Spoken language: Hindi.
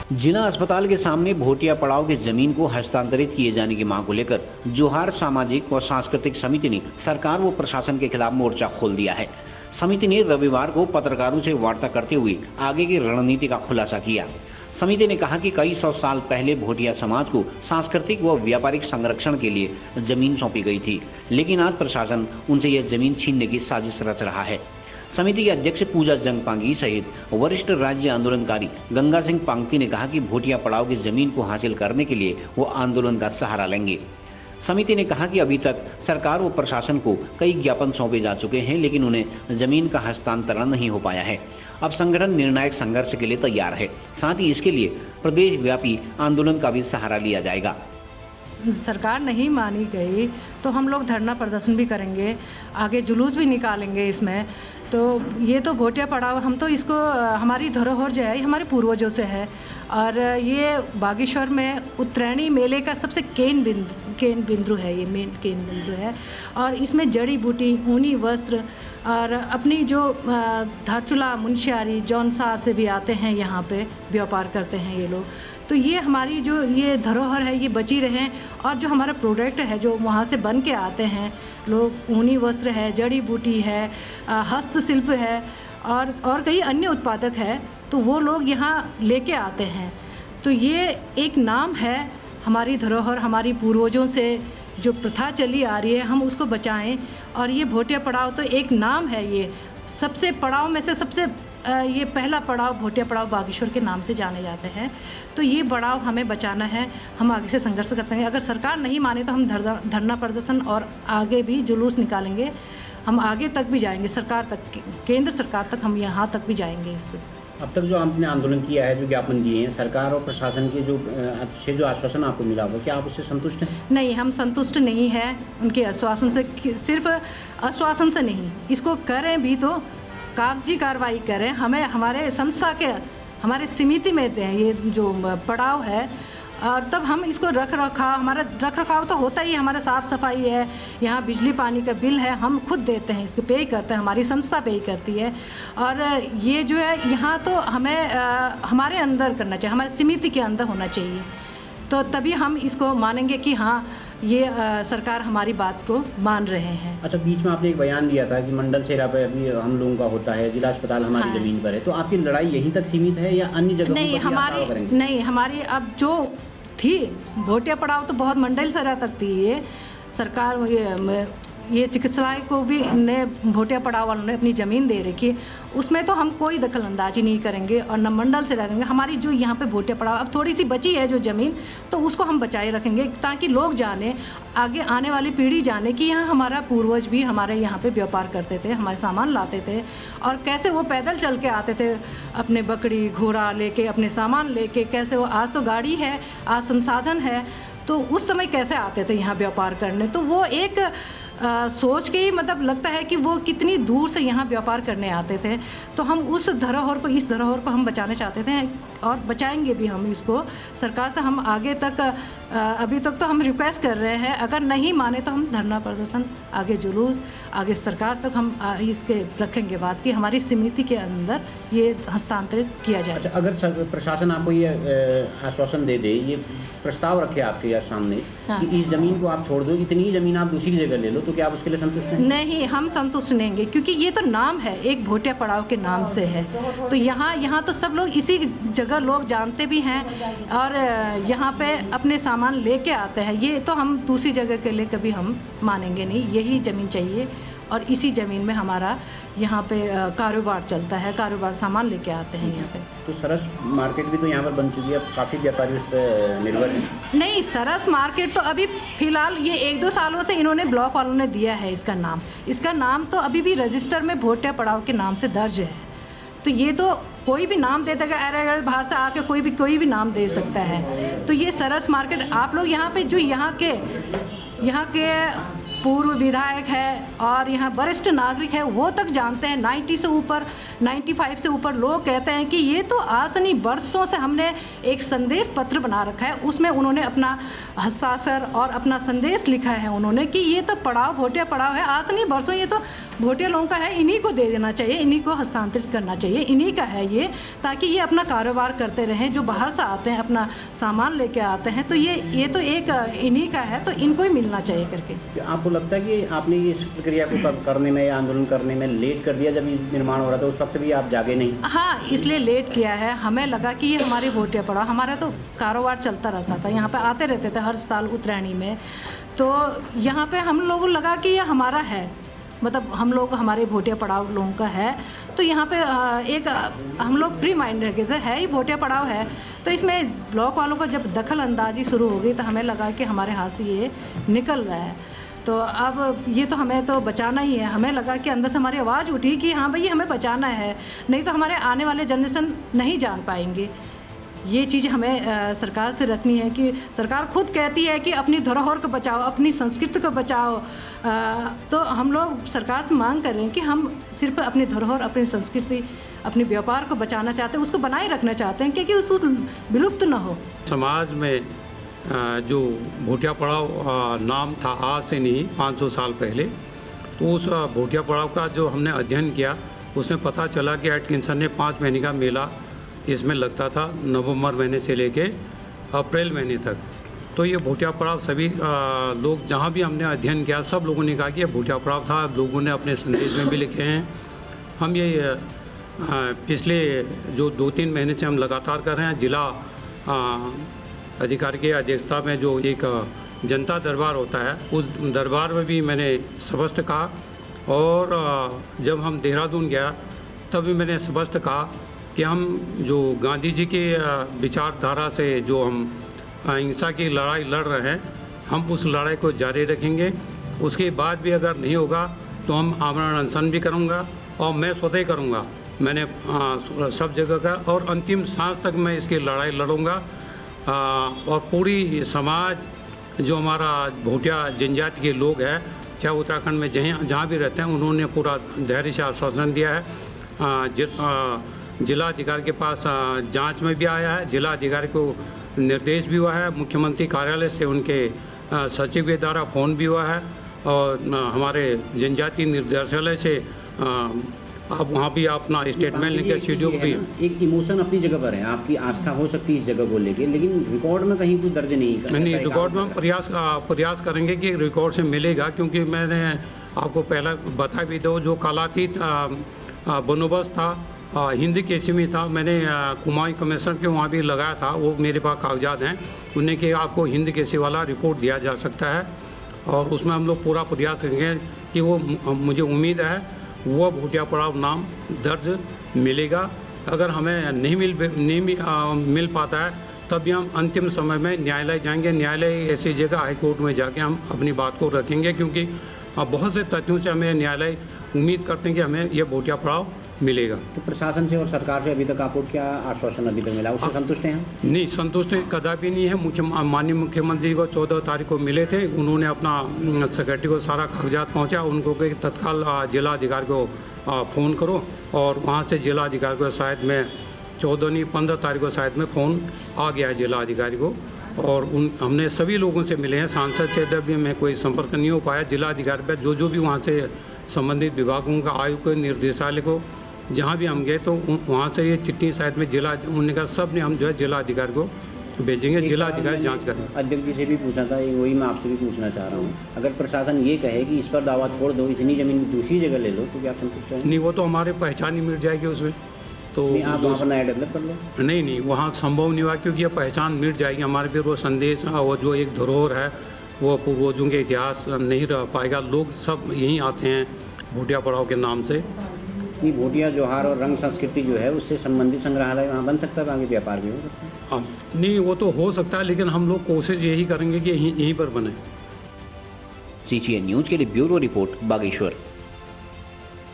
जिला अस्पताल के सामने भोटिया पड़ाव की जमीन को हस्तांतरित किए जाने की मांग को लेकर जोहार सामाजिक व सांस्कृतिक समिति ने सरकार व प्रशासन के खिलाफ मोर्चा खोल दिया है। समिति ने रविवार को पत्रकारों से वार्ता करते हुए आगे की रणनीति का खुलासा किया। समिति ने कहा कि कई सौ साल पहले भोटिया समाज को सांस्कृतिक व व्यापारिक संरक्षण के लिए जमीन सौंपी गई थी, लेकिन आज प्रशासन उनसे यह जमीन छीनने की साजिश रच रहा है। समिति के अध्यक्ष पूजा जंगपांगी सहित वरिष्ठ राज्य आंदोलनकारी गंगा सिंह पांगती ने कहा कि भोटिया पड़ाव की जमीन को हासिल करने के लिए वो आंदोलन का सहारा लेंगे। समिति ने कहा कि अभी तक सरकार व प्रशासन को कई ज्ञापन सौंपे जा चुके हैं, लेकिन उन्हें जमीन का हस्तांतरण नहीं हो पाया है। अब संगठन निर्णायक संघर्ष के लिए तैयार है, साथ ही इसके लिए प्रदेश व्यापी आंदोलन का भी सहारा लिया जाएगा। सरकार नहीं मानी गई तो हम लोग धरना प्रदर्शन भी करेंगे, आगे जुलूस भी निकालेंगे इसमें। तो ये तो भोटिया पड़ाव, हम तो इसको हमारी धरोहर जो है हमारे पूर्वजों से है, और ये बागेश्वर में उत्तरायणी मेले का सबसे केंद्र बिंदु है, ये मेन केंद्र बिंदु है। और इसमें जड़ी बूटी, ऊनी वस्त्र और अपनी जो धारचूला, मुंशियारी, जौनसार से भी आते हैं, यहाँ पे व्यापार करते हैं ये लोग। तो ये हमारी जो ये धरोहर है ये बची रहे, और जो हमारा प्रोडक्ट है जो वहाँ से बन के आते हैं लोग, ऊनी वस्त्र है, जड़ी बूटी है, हस्तशिल्प है और कई अन्य उत्पादक है, तो वो लोग यहाँ लेके आते हैं। तो ये एक नाम है, हमारी धरोहर, हमारी पूर्वजों से जो प्रथा चली आ रही है हम उसको बचाएं। और ये भोटिया पड़ाव तो एक नाम है, ये सबसे पड़ाव में से सबसे ये पहला पड़ाव भोटिया पड़ाव बागेश्वर के नाम से जाने जाते हैं। तो ये पड़ाव हमें बचाना है, हम आगे से संघर्ष करते हैं। अगर सरकार नहीं माने तो हम धरना प्रदर्शन और आगे भी जुलूस निकालेंगे, हम आगे तक भी जाएंगे, सरकार तक, केंद्र सरकार तक, हम यहाँ तक भी जाएंगे इससे। अब तक जो आपने आंदोलन किया है, जो ज्ञापन दिए हैं, सरकार और प्रशासन के जो आश्वासन आपको मिला हो, क्या आप उससे संतुष्ट हैं? नहीं, हम संतुष्ट नहीं हैं उनके आश्वासन से। सिर्फ आश्वासन से नहीं, इसको करें भी तो कागजी कार्रवाई करें, हमें हमारे संस्था के, हमारे समिति में दें ये जो पड़ाव है, और तब हम इसको हमारा रख रखाव तो होता ही, हमारा साफ़ सफाई है, यहाँ बिजली पानी का बिल है, हम खुद देते हैं, इसको पे करते हैं, हमारी संस्था पे करती है। और ये जो है यहाँ तो हमें हमारे अंदर करना चाहिए, हमारे समिति के अंदर होना चाहिए, तो तभी हम इसको मानेंगे कि हाँ ये सरकार हमारी बात को मान रहे हैं। अच्छा, बीच में आपने एक बयान दिया था कि मंडल सेरा पे अभी हम लोगों का होता है, जिला अस्पताल हमारी ज़मीन पर है, तो आपकी लड़ाई यहीं तक सीमित है या अन्य जगहों पर भी? नहीं, हमारी अब जो थी भोटिया पड़ाव तो बहुत मंडल सेरा तक थी। ये सरकार ये चिकित्सालय को भी ने भोटिया पड़ाव वालों ने अपनी ज़मीन दे रखी है, उसमें तो हम कोई दखल अंदाजी नहीं करेंगे और न मंडल से रखेंगे। हमारी जो यहाँ पे भोटिया पड़ाव अब थोड़ी सी बची है जो ज़मीन, तो उसको हम बचाए रखेंगे, ताकि लोग जाने, आगे आने वाली पीढ़ी जाने कि यहाँ हमारा पूर्वज भी हमारे यहाँ पे व्यापार करते थे, हमारे सामान लाते थे, और कैसे वो पैदल चल के आते थे अपने बकरी घोड़ा लेके, अपने सामान लेके, कैसे वो, आज तो गाड़ी है, आज संसाधन है, तो उस समय कैसे आते थे यहाँ व्यापार करने। तो वो एक सोच के ही मतलब लगता है कि वो कितनी दूर से यहाँ व्यापार करने आते थे। तो हम उस धरोहर को, इस धरोहर को हम बचाना चाहते थे, और बचाएंगे भी हम इसको। सरकार से हम आगे तक, अभी तक तो हम रिक्वेस्ट कर रहे हैं, अगर नहीं माने तो हम धरना प्रदर्शन, आगे जुलूस, आगे सरकार तक हम इसके रखेंगे बात कि हमारी समिति के अंदर ये हस्तांतरित किया जाए। अच्छा, अगर प्रशासन आपको ये आश्वासन दे दे, ये प्रस्ताव रखे आपके सामने, हाँ, कि इस ज़मीन को आप छोड़ दो, इतनी ज़मीन आप दूसरी जगह ले लो, तो क्या आप उसके लिए संतुष्ट हैं? नहीं, हम संतुष्ट नहीं होंगे, क्योंकि ये तो नाम है, एक भोटिया पड़ाव के नाम से है। तो यहाँ तो सब लोग इसी जगह लोग जानते भी हैं, और यहाँ पे अपने सामान लेके आते हैं। ये तो हम दूसरी जगह के लिए कभी हम मानेंगे नहीं, यही ज़मीन चाहिए, और इसी ज़मीन में हमारा यहाँ पे कारोबार चलता है, कारोबार सामान लेके आते हैं यहाँ पे। तो सरस मार्केट भी तो यहाँ पर बन चुकी है, काफ़ी व्यापारी उस पर निर्भर है। नहीं, सरस मार्केट तो अभी फ़िलहाल ये 1-2 सालों से इन्होंने ब्लॉक वालों ने दिया है इसका नाम तो अभी भी रजिस्टर में भोटिया पड़ाव के नाम से दर्ज है। तो ये तो कोई भी नाम दे देगा, अरे बाहर से आके कोई भी नाम दे सकता है। तो ये सरस मार्केट, आप लोग यहाँ पे जो यहाँ के पूर्व विधायक है और यहाँ वरिष्ठ नागरिक है, वो तक जानते हैं, 90 से ऊपर 95 से ऊपर लोग कहते हैं कि ये तो आसनी वर्षों से हमने एक संदेश पत्र बना रखा है, उसमें उन्होंने अपना हस्ताक्षर और अपना संदेश लिखा है उन्होंने कि ये तो पड़ाव भोटिया पड़ाव है आसनी वर्षों, ये तो भोटिया लोगों का है, इन्हीं को दे देना चाहिए, इन्हीं को हस्तांतरित करना चाहिए, इन्हीं का है ये, ताकि ये अपना कारोबार करते रहें। जो बाहर से आते हैं अपना सामान लेके आते हैं तो ये तो एक इन्हीं का है, तो इनको ही मिलना चाहिए करके। आपको लगता है कि आपने इस प्रक्रिया को करने में या आंदोलन करने में लेट कर दिया? जब निर्माण हो रहा था उस वक्त भी आप जागे नहीं? हाँ, इसलिए लेट किया है। हमें लगा कि ये हमारी भोटिया पड़ा, हमारा तो कारोबार चलता रहता था, यहाँ पे आते रहते थे हर साल उत्तरायणी में, तो यहाँ पे हम लोगों को लगा कि ये हमारा है, मतलब हम लोग हमारे भोटिया पड़ाव लोगों का है, तो यहाँ पे एक हम लोग फ्री माइंड रह गए थे, है ही भोटिया पड़ाव है। तो इसमें ब्लॉक वालों का जब दखल अंदाजी शुरू हो गई तो हमें लगा कि हमारे हाथ से ये निकल रहा है, तो अब ये तो हमें तो बचाना ही है। हमें लगा कि अंदर से हमारी आवाज़ उठी कि हाँ भाई हमें बचाना है, नहीं तो हमारे आने वाले जनरेशन नहीं जान पाएंगे। ये चीज़ हमें सरकार से रखनी है कि सरकार खुद कहती है कि अपनी धरोहर को बचाओ, अपनी संस्कृति को बचाओ, तो हम लोग सरकार से मांग कर रहे हैं कि हम सिर्फ अपनी धरोहर, अपनी संस्कृति, अपने व्यापार को बचाना चाहते हैं, उसको बनाए रखना चाहते हैं क्योंकि उसको विलुप्त न हो। समाज में जो भोटिया पड़ाव नाम था आज से नहीं 500 साल पहले, तो उस भोटिया पड़ाव का जो हमने अध्ययन किया उसमें पता चला कि एटकिंसन ने 5 महीने का मेला इसमें लगता था, नवंबर महीने से लेके अप्रैल महीने तक। तो ये भोटिया पड़ाव सभी लोग जहाँ भी हमने अध्ययन किया सब लोगों ने कहा कि ये भोटिया पड़ाव था, लोगों ने अपने संदेश में भी लिखे हैं। हम ये पिछले जो 2-3 महीने से हम लगातार कर रहे हैं। जिला अधिकारी की अध्यक्षता में जो एक जनता दरबार होता है उस दरबार में भी मैंने स्पष्ट कहा, और जब हम देहरादून गया तब भी मैंने स्पष्ट कहा कि हम जो गांधी जी की विचारधारा से जो हम अहिंसा की लड़ाई लड़ रहे हैं, हम उस लड़ाई को जारी रखेंगे। उसके बाद भी अगर नहीं होगा तो हम आमरण अनशन भी करूँगा, और मैं स्वतः करूँगा। मैंने सब जगह का, और अंतिम सांस तक मैं इसकी लड़ाई लड़ूंगा। और पूरी समाज जो हमारा भोटिया जनजाति के लोग हैं, चाहे उत्तराखंड में जहाँ भी रहते हैं, उन्होंने पूरा धैर्य से आश्वासन दिया है। जिला अधिकारी के पास जांच में भी आया है, जिला अधिकारी को निर्देश भी हुआ है, मुख्यमंत्री कार्यालय से उनके सचिव के द्वारा फ़ोन भी हुआ है, और हमारे जनजाति निर्देशालय से आप वहाँ भी अपना स्टेटमेंट लेकर सीडीओ भी। एक इमोशन अपनी जगह पर है, आपकी आस्था हो सकती है इस जगह को लेके, लेकिन रिकॉर्ड में कहीं कुछ दर्ज नहीं कर। नहीं, रिकॉर्ड में हम प्रयास करेंगे कि रिकॉर्ड से मिलेगा, क्योंकि मैंने आपको पहले बता भी दो, जो कालातीत बंदोबस्त था हिंद केसी में था, मैंने कुमाऊं कमिश्नर के वहाँ भी लगाया था, वो मेरे पास कागजात हैं, उन्हें कि आपको हिंद केसी वाला रिपोर्ट दिया जा सकता है, और उसमें हम लोग पूरा प्रयास करेंगे कि वो, मुझे उम्मीद है वो भोटिया पड़ाव नाम दर्ज मिलेगा। अगर हमें नहीं मिल पाता है तब भी हम अंतिम समय में न्यायालय जाएंगे। न्यायालय ऐसी जगह हाई कोर्ट में जाके हम अपनी बात को रखेंगे, क्योंकि बहुत से तथ्यों से हमें न्यायालय उम्मीद करते हैं कि हमें यह भोटिया पड़ाव मिलेगा। तो प्रशासन से और सरकार से अभी तक आपको क्या आश्वासन अभी तक मिला, उससे संतुष्ट हैं? नहीं, संतुष्ट कदापि नहीं है। माननीय मुख्यमंत्री को 14 तारीख को मिले थे, उन्होंने अपना सेक्रेटरी को सारा कागजात पहुंचा, उनको कि तत्काल जिला अधिकारी को फ़ोन करो, और वहां से जिला अधिकारी को शायद में 14 नहीं 15 तारीख को शायद में फ़ोन आ गया है जिला अधिकारी को, और हमने सभी लोगों से मिले हैं। सांसद से भी में कोई संपर्क नहीं हो पाया। जिला अधिकारी पर जो भी वहाँ से संबंधित विभागों का आयुक्त निर्देशालय को जहाँ भी हम गए तो वहाँ से ये चिट्ठी शायद में जिला, उन्होंने कहा सब ने हम जो है जिला अधिकारी को भेजेंगे, जिला अधिकारी जांच करें। अध्यक्ष जी से भी पूछा था, वही मैं आपसे भी पूछना चाह रहा हूँ, अगर प्रशासन ये कहे कि इस पर दावा छोड़ दो, इतनी ज़मीन दूसरी जगह ले लो, तो क्या संतुष्ट है? नहीं, वो तो हमारे पहचान ही मिट जाएगी उसमें, तो आप वहाँ पर नया डेवलप कर लो। नहीं, वहाँ संभव नहीं हुआ, क्योंकि ये पहचान मिट जाएगी हमारे फिर वो संदेश, वो जो एक धरोहर है वो पूर्वजों के इतिहास नहीं रह पाएगा। लोग सब यहीं आते हैं भोटिया पड़ाव के नाम से। ये भोटिया जोहार और रंग संस्कृति जो है उससे संबंधित संग्रहालय वहाँ बन सकता है, आगे व्यापार भी हो सकता है? नहीं, वो तो हो सकता है, लेकिन हम लोग कोशिश यही करेंगे कि यहीं पर बने। CGN न्यूज़ के लिए ब्यूरो रिपोर्ट, बागेश्वर।